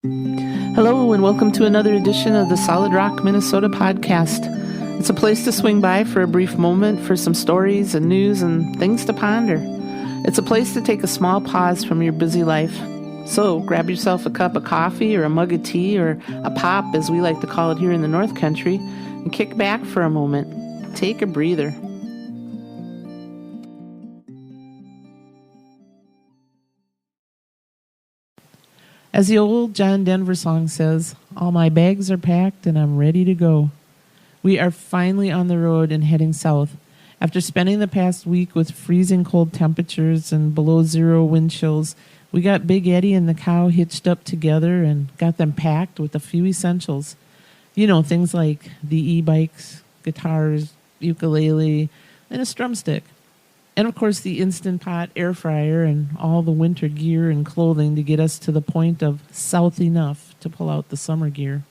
Hello, and welcome to another edition of the Solid Rock, Minnesota podcast. It's a place to swing by for a brief moment for some stories and news and things to ponder. It's a place to take a small pause from your busy life. So grab yourself a cup of coffee or a mug of tea or a pop, as we like to call it here in the North Country, and kick back for a moment. Take a breather. As the old John Denver song says, all my bags are packed and I'm ready to go. We are finally on the road and heading south. After spending the past week with freezing cold temperatures and below zero wind chills, we got Big Eddie and the cow hitched up together and got them packed with a few essentials. You know, things like the e-bikes, guitars, ukulele, and a strum stick. And of course the Instant Pot air fryer and all the winter gear and clothing to get us to the point of south enough to pull out the summer gear.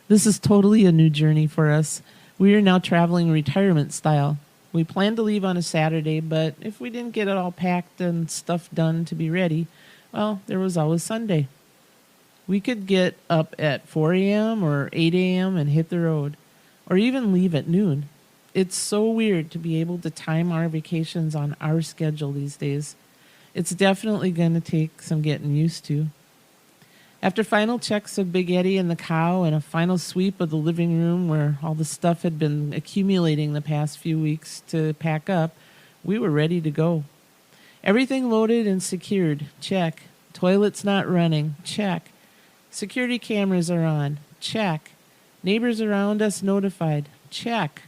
This is totally a new journey for us. We are now traveling retirement style. We planned to leave on a Saturday, but if we didn't get it all packed and stuff done to be ready, well, there was always Sunday. We could get up at 4 a.m. or 8 a.m. and hit the road, or even leave at noon. It's so weird to be able to time our vacations on our schedule these days. It's definitely going to take some getting used to. After final checks of Big Eddie and the cow and a final sweep of the living room where all the stuff had been accumulating the past few weeks to pack up, we were ready to go. Everything loaded and secured, check. Toilets not running, check. Security cameras are on, check. Neighbors around us notified, check.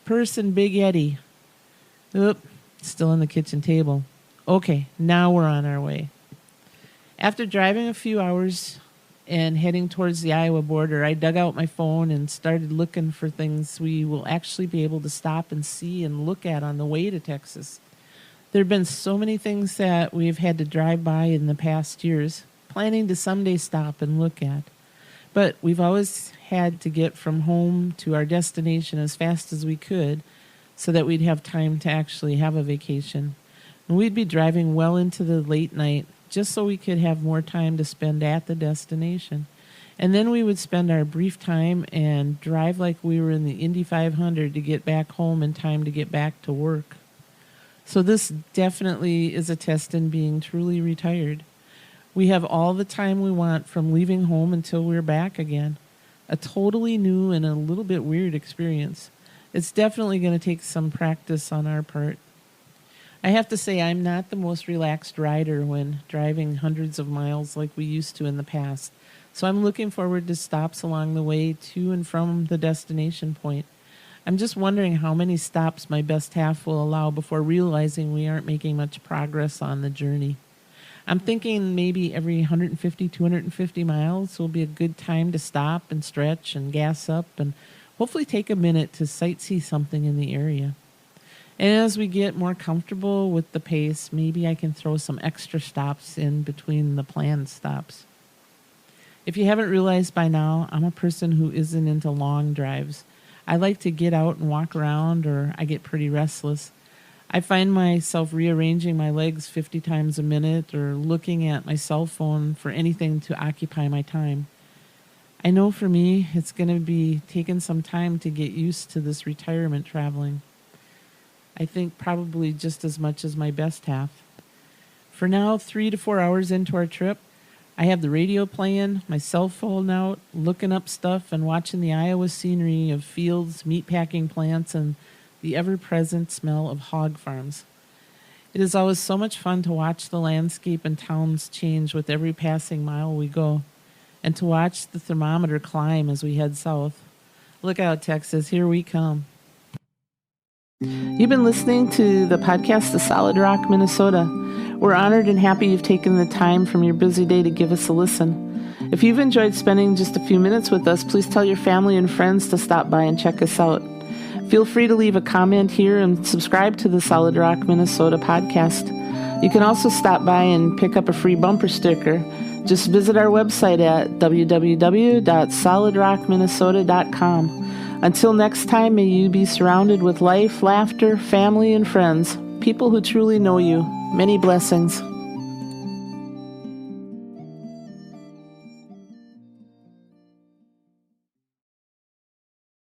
Purse and Big Eddie. Oop, still on the kitchen table. Okay, now we're on our way. After driving a few hours and heading towards the Iowa border, I dug out my phone and started looking for things we will actually be able to stop and see and look at on the way to Texas. There have been so many things that we've had to drive by in the past years, planning to someday stop and look at. But we've always had to get from home to our destination as fast as we could so that we'd have time to actually have a vacation. And we'd be driving well into the late night just so we could have more time to spend at the destination. And then we would spend our brief time and drive like we were in the Indy 500 to get back home in time to get back to work. So this definitely is a test in being truly retired. We have all the time we want from leaving home until we're back again. A totally new and a little bit weird experience. It's definitely going to take some practice on our part. I have to say I'm not the most relaxed rider when driving hundreds of miles like we used to in the past, so I'm looking forward to stops along the way to and from the destination point. I'm just wondering how many stops my best half will allow before realizing we aren't making much progress on the journey. I'm thinking maybe every 150, 250 miles will be a good time to stop and stretch and gas up and hopefully take a minute to sightsee something in the area. And as we get more comfortable with the pace, maybe I can throw some extra stops in between the planned stops. If you haven't realized by now, I'm a person who isn't into long drives. I like to get out and walk around, or I get pretty restless. I find myself rearranging my legs 50 times a minute or looking at my cell phone for anything to occupy my time. I know for me, it's going to be taking some time to get used to this retirement traveling. I think probably just as much as my best half. For now, 3 to 4 hours into our trip, I have the radio playing, my cell phone out, looking up stuff and watching the Iowa scenery of fields, meatpacking plants, and the ever-present smell of hog farms. It is always so much fun to watch the landscape and towns change with every passing mile we go, and to watch the thermometer climb as we head south. Look out, Texas, here we come. You've been listening to the podcast, The Solid Rock, Minnesota. We're honored and happy you've taken the time from your busy day to give us a listen. If you've enjoyed spending just a few minutes with us, please tell your family and friends to stop by and check us out. Feel free to leave a comment here and subscribe to the Solid Rock, Minnesota podcast. You can also stop by and pick up a free bumper sticker. Just visit our website at www.solidrockminnesota.com. Until next time, may you be surrounded with life, laughter, family, and friends, people who truly know you. Many blessings.